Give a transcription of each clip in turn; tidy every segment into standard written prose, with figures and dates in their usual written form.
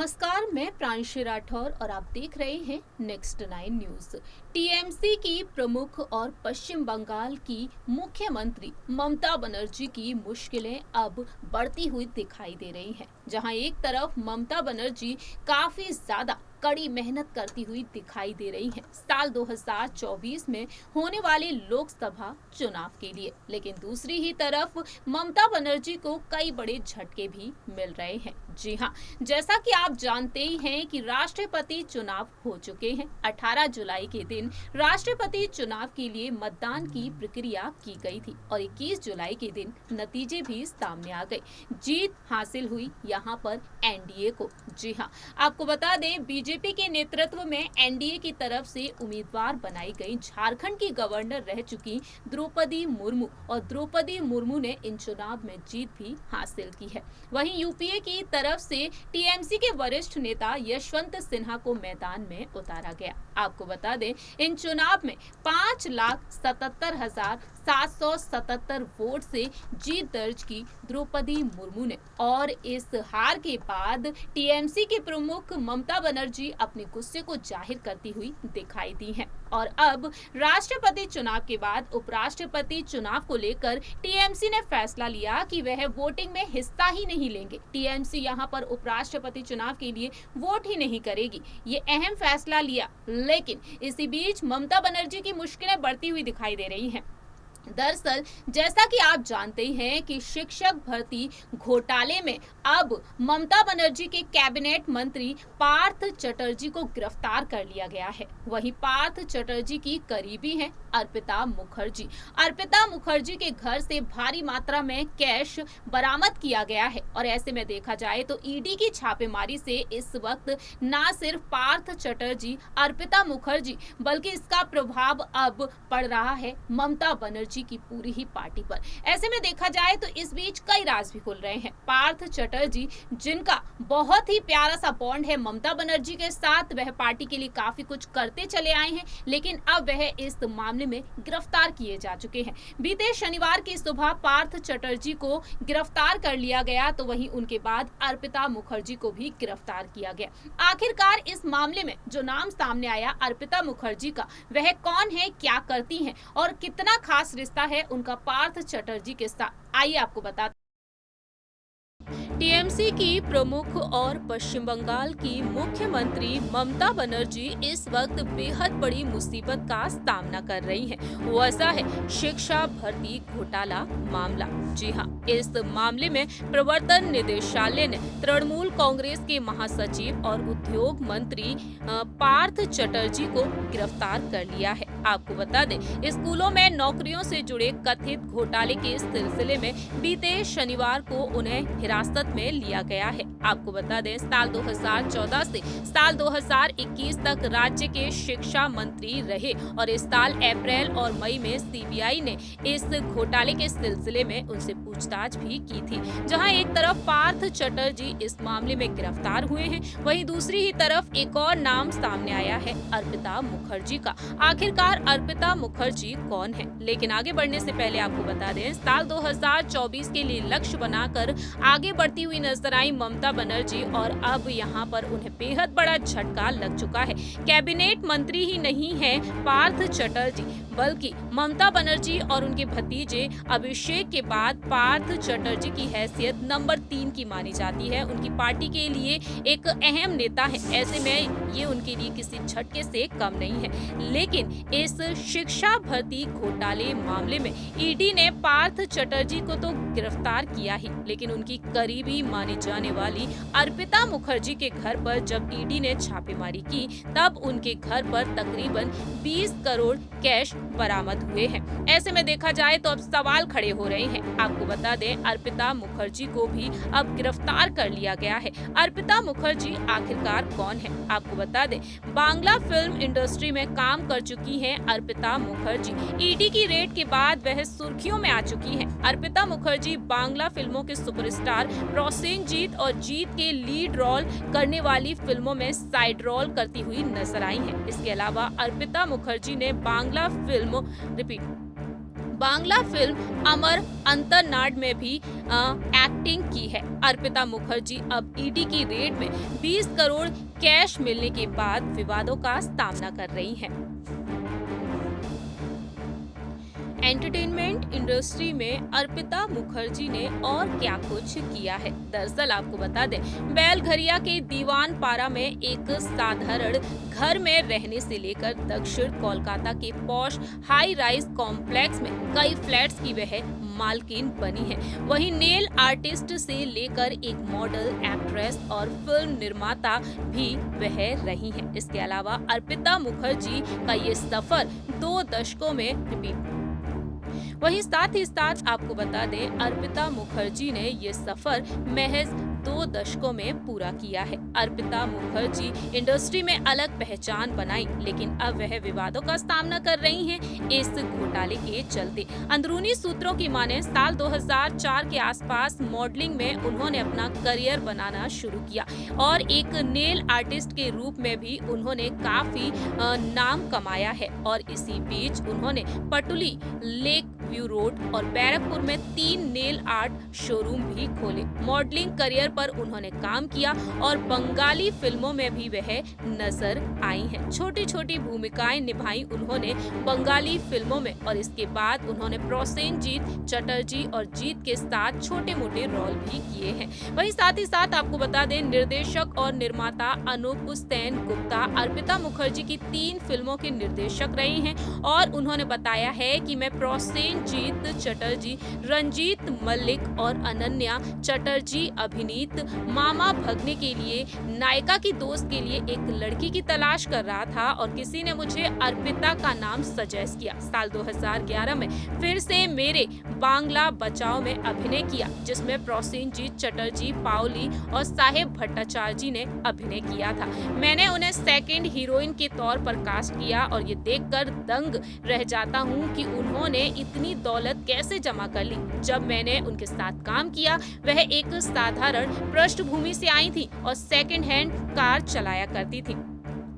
नमस्कार, मैं प्रांशी राठौर और आप देख रहे हैं नेक्स्ट 9 न्यूज। टीएमसी की प्रमुख और पश्चिम बंगाल की मुख्यमंत्री ममता बनर्जी की मुश्किलें अब बढ़ती हुई दिखाई दे रही हैं। जहां एक तरफ ममता बनर्जी काफी ज्यादा कड़ी मेहनत करती हुई दिखाई दे रही हैं साल 2024 में होने वाले लोकसभा चुनाव के लिए, लेकिन दूसरी ही तरफ ममता बनर्जी को कई बड़े झटके भी मिल रहे हैं। जी हां, जैसा कि आप जानते ही हैं कि राष्ट्रपति चुनाव हो चुके हैं। 18 जुलाई के दिन राष्ट्रपति चुनाव के लिए मतदान की प्रक्रिया की गई थी और 21 जुलाई के दिन नतीजे भी सामने आ गए। जीत हासिल हुई यहाँ पर एनडीए को। जी हाँ, आपको बता दें, बीजेपी के नेतृत्व में एनडीए की तरफ से उम्मीदवार बनाई गई झारखंड की गवर्नर रह चुकी द्रौपदी मुर्मू, और द्रौपदी मुर्मू ने इन चुनाव में जीत भी हासिल की है। वहीं यूपीए की तरफ से टीएमसी के वरिष्ठ नेता यशवंत सिन्हा को मैदान में उतारा गया। आपको बता दें, इन चुनाव में 5,77,777 वोट से जीत दर्ज की द्रौपदी मुर्मू ने, और इस हार के बाद टीएमसी के प्रमुख ममता बनर्जी अपने गुस्से को जाहिर करती हुई दिखाई दी हैं। और अब राष्ट्रपति चुनाव के बाद उपराष्ट्रपति चुनाव को लेकर टीएमसी ने फैसला लिया कि वह वोटिंग में हिस्सा ही नहीं लेंगे। टीएमसी यहां पर उपराष्ट्रपति चुनाव के लिए वोट ही नहीं करेगी, ये अहम फैसला लिया। लेकिन इसी बीच ममता बनर्जी की मुश्किलें बढ़ती हुई दिखाई दे रही हैं। दरअसल जैसा कि आप जानते हैं कि शिक्षक भर्ती घोटाले में अब ममता बनर्जी के कैबिनेट मंत्री पार्थ चटर्जी को गिरफ्तार कर लिया गया है। वहीं पार्थ चटर्जी की करीबी हैं अर्पिता मुखर्जी। अर्पिता मुखर्जी के घर से भारी मात्रा में कैश बरामद किया गया है, और ऐसे में देखा जाए तो ईडी की छापेमारी से इस वक्त न सिर्फ पार्थ चटर्जी, अर्पिता मुखर्जी, बल्कि इसका प्रभाव अब पड़ रहा है ममता बनर्जी की पूरी ही पार्टी पर। ऐसे में देखा जाए तो इस बीच कई राज भी खुल रहे हैं। पार्थ चटर्जी, जिनका बहुत ही प्यारा सा बॉन्ड है ममता बनर्जी के साथ, वह पार्टी के लिए काफी कुछ करते चले आए हैं, लेकिन अब वह इस मामले में गिरफ्तार किए जा चुके हैं। बीते शनिवार की सुबह पार्थ चटर्जी को गिरफ्तार कर लिया गया, तो वहीं उनके बाद अर्पिता मुखर्जी को भी गिरफ्तार किया गया। आखिरकार इस मामले में जो नाम सामने आया अर्पिता मुखर्जी का, वह कौन है, क्या करती हैं और कितना खास रिश्ता है उनका पार्थ चटर्जी के साथ, आइए आपको बताते। टीएमसी की प्रमुख और पश्चिम बंगाल की मुख्यमंत्री ममता बनर्जी इस वक्त बेहद बड़ी मुसीबत का सामना कर रही हैं। वो ऐसा है शिक्षा भर्ती घोटाला मामला। जी हां, इस मामले में प्रवर्तन निदेशालय ने तृणमूल कांग्रेस के महासचिव और उद्योग मंत्री पार्थ चटर्जी को गिरफ्तार कर लिया है। आपको बता दें, स्कूलों में नौकरियों से जुड़े कथित घोटाले के सिलसिले में बीते शनिवार को उन्हें हिरासत में लिया गया है। आपको बता दें, साल 2014 से साल 2021 तक राज्य के शिक्षा मंत्री रहे, और इस साल अप्रैल और मई में सीबीआई ने इस घोटाले के सिलसिले में उनसे पूछताछ भी की थी। जहां एक तरफ पार्थ चटर्जी इस मामले में गिरफ्तार हुए हैं, वहीं दूसरी ही तरफ एक और नाम सामने आया है अर्पिता मुखर्जी का। आखिरकार अर्पिता मुखर्जी कौन है? लेकिन आगे बढ़ने से पहले आपको बता दें, साल 2024 के लिए लक्ष्य बनाकर आगे बढ़ती हुई नजर आई ममता बनर्जी, और अब यहाँ पर उन्हें बेहद बड़ा झटका लग चुका है। कैबिनेट मंत्री ही नहीं है पार्थ चटर्जी, बल्कि ममता बनर्जी और उनके भतीजे अभिषेक के बाद पार्थ चटर्जी की हैसियत नंबर 3 की मानी जाती है। उनकी पार्टी के लिए एक अहम नेता है। ऐसे में ये उनके लिए किसी झटके से कम नहीं है। लेकिन इस शिक्षा भर्ती घोटाले मामले में ईडी ने पार्थ चटर्जी को तो गिरफ्तार किया ही, लेकिन उनकी करीबी मानी जाने वाली अर्पिता मुखर्जी के घर पर जब ईडी ने छापेमारी की, तब उनके घर पर तकरीबन 20 करोड़ कैश बरामद हुए हैं। ऐसे में देखा जाए तो अब सवाल खड़े हो रहे हैं। आपको बता दें, अर्पिता मुखर्जी को भी अब गिरफ्तार कर लिया गया है। अर्पिता मुखर्जी आखिरकार कौन है? आपको बता दें, बांग्ला फिल्म इंडस्ट्री में काम कर चुकी हैं अर्पिता मुखर्जी। ईडी की रेड के बाद वह सुर्खियों में आ चुकी हैं। अर्पिता मुखर्जी बांग्ला फिल्मों के सुपरस्टार प्रोसेनजीत और जीत के लीड रोल करने वाली फिल्मों में साइड रोल करती हुई नजर आई हैं। इसके अलावा अर्पिता मुखर्जी ने बांग्ला फिल्म बांग्ला फिल्म अमर अंतरनाड में भी एक्टिंग की है। अर्पिता मुखर्जी अब ईडी की रेड में 20 करोड़ कैश मिलने के बाद विवादों का सामना कर रही हैं। एंटरटेनमेंट इंडस्ट्री में अर्पिता मुखर्जी ने और क्या कुछ किया है। दरअसल आपको बता दें, बेलघरिया के दीवानपारा में एक साधारण घर में रहने से लेकर दक्षिण कोलकाता के पॉश हाई राइज कॉम्प्लेक्स में कई फ्लैट्स की वह मालकिन बनी है। वहीं नेल आर्टिस्ट से लेकर एक मॉडल, एक्ट्रेस और फिल्म निर्माता भी वह रही हैं। इसके अलावा अर्पिता मुखर्जी का ये सफर 2 दशकों में रिपीट। वहीं साथ ही साथ आपको बता दें, अर्पिता मुखर्जी ने ये सफर महज 2 दशकों में पूरा किया है। अर्पिता मुखर्जी इंडस्ट्री में अलग पहचान बनाई, लेकिन अब वह विवादों का सामना कर रही हैं इस घोटाले के चलते। अंदरूनी सूत्रों की माने साल 2004 के आसपास मॉडलिंग में उन्होंने अपना करियर बनाना शुरू किया और एक नेल आर्टिस्ट के रूप में भी उन्होंने काफी नाम कमाया है। और इसी बीच उन्होंने पटुली, लेक व्यू रोड और बैरकपुर में 3 नेल आर्ट शोरूम भी खोले। मॉडलिंग करियर पर उन्होंने काम किया और बंगाली फिल्मों में भी वह नजर आई हैं। छोटी छोटी भूमिकाएं निभाई उन्होंने बंगाली फिल्मों में और इसके बाद उन्होंने प्रोसेनजीत चटर्जी और जीत के साथ छोटे मोटे रोल भी किए हैं। वहीं साथ ही साथ आपको बता दें, निर्देशक और निर्माता अनूप सेन गुप्ता अर्पिता मुखर्जी की 3 फिल्मों के निर्देशक रहे हैं और उन्होंने बताया है कि मैं प्रोसेनजीत चटर्जी, रंजीत मलिक और अनन्या चटर्जी अभिनीत मामा भगने के लिए नायिका की दोस्त के लिए एक लड़की की तलाश कर रहा था और किसी ने मुझे अर्पिता का नाम सजेस्ट किया। साल 2011 में फिर से मेरे बांग्ला बचाओ में अभिनय किया, जिसमें प्रोसेनजीत चटर्जी, पाओली और साहेब भट्टाचार्य ने अभिनय किया था। मैंने उन्हें सेकंड हीरोइन के तौर पर कास्ट किया और ये देखकर दंग रह जाता हूँ कि उन्होंने इतनी दौलत कैसे जमा कर ली। जब मैंने उनके साथ काम किया, वह एक साधारण पृष्ठभूमि से आई थी और सेकंड हैंड कार चलाया करती थी।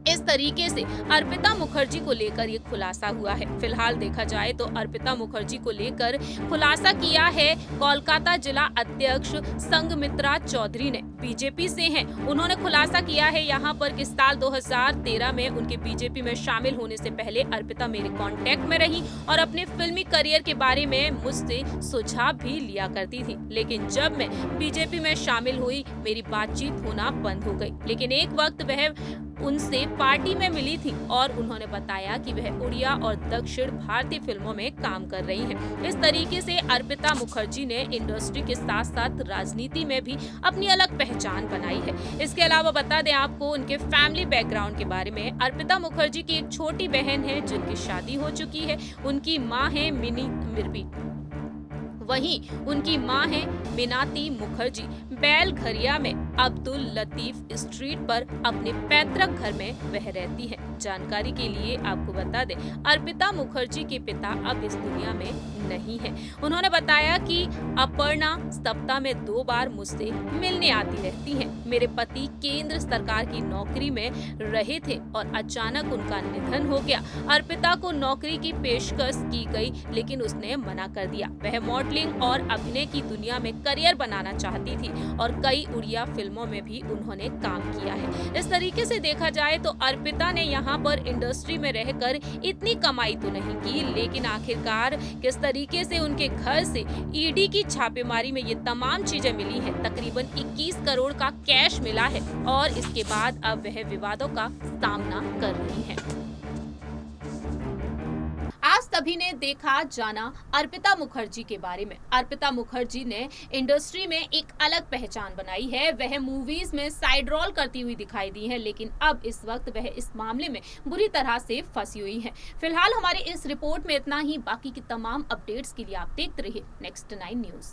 इस तरीके से अर्पिता मुखर्जी को लेकर ये खुलासा हुआ है। फिलहाल देखा जाए तो अर्पिता मुखर्जी को लेकर खुलासा किया है कोलकाता जिला अध्यक्ष संघमित्रा चौधरी ने। बीजेपी से हैं। उन्होंने खुलासा किया है यहाँ पर कि साल 2013 में उनके बीजेपी में शामिल होने से पहले अर्पिता मेरे कांटेक्ट में रही और अपने फिल्मी करियर के बारे में मुझसे सुझाव भी लिया करती थी, लेकिन जब मैं बीजेपी में शामिल हुई मेरी बातचीत होना बंद हो गई। लेकिन एक वक्त वह उनसे पार्टी में मिली थी और उन्होंने बताया कि वह उड़िया और दक्षिण भारतीय फिल्मों में काम कर रही हैं। इस तरीके से अर्पिता मुखर्जी ने इंडस्ट्री के साथ साथ राजनीति में भी अपनी अलग पहचान बनाई है। इसके अलावा बता दें आपको उनके फैमिली बैकग्राउंड के बारे में। अर्पिता मुखर्जी की एक छोटी बहन है जिनकी शादी हो चुकी है। उनकी माँ है मिनी मिर्बी, वहीं उनकी मां है मीनाती मुखर्जी। बेलघरिया में अब्दुल लतीफ स्ट्रीट पर अपने पैतृक घर में वह रहती है। जानकारी के लिए आपको बता दें, अर्पिता मुखर्जी के पिता अब इस दुनिया में नहीं है। उन्होंने बताया कि अपर्णा सप्ताह में 2 बार मुझसे मिलने आती रहती हैं। मेरे पति केंद्र सरकार की नौकरी में रहे थे और अचानक उनका निधन हो गया। अर्पिता को नौकरी की पेशकश की गई, लेकिन उसने मना कर दिया। वह मॉडलिंग और अभिनय की दुनिया में करियर बनाना चाहती थी और कई उड़िया फिल्मों में भी उन्होंने काम किया है। इस तरीके से देखा जाए तो अर्पिता ने यहाँ पर इंडस्ट्री में रहकर इतनी कमाई तो नहीं की, लेकिन आखिरकार किस तरीके से उनके घर से ईडी की छापेमारी में ये तमाम चीजें मिली हैं। तकरीबन 21 करोड़ का कैश मिला है और इसके बाद अब वह विवादों का सामना कर रही हैं। आज सभी ने देखा जाना अर्पिता मुखर्जी के बारे में। अर्पिता मुखर्जी ने इंडस्ट्री में एक अलग पहचान बनाई है। वह मूवीज में साइड रोल करती हुई दिखाई दी है, लेकिन अब इस वक्त वह इस मामले में बुरी तरह से फंसी हुई है। फिलहाल हमारे इस रिपोर्ट में इतना ही। बाकी की तमाम अपडेट्स के लिए आप देखते रहिए नेक्स्ट 9 न्यूज।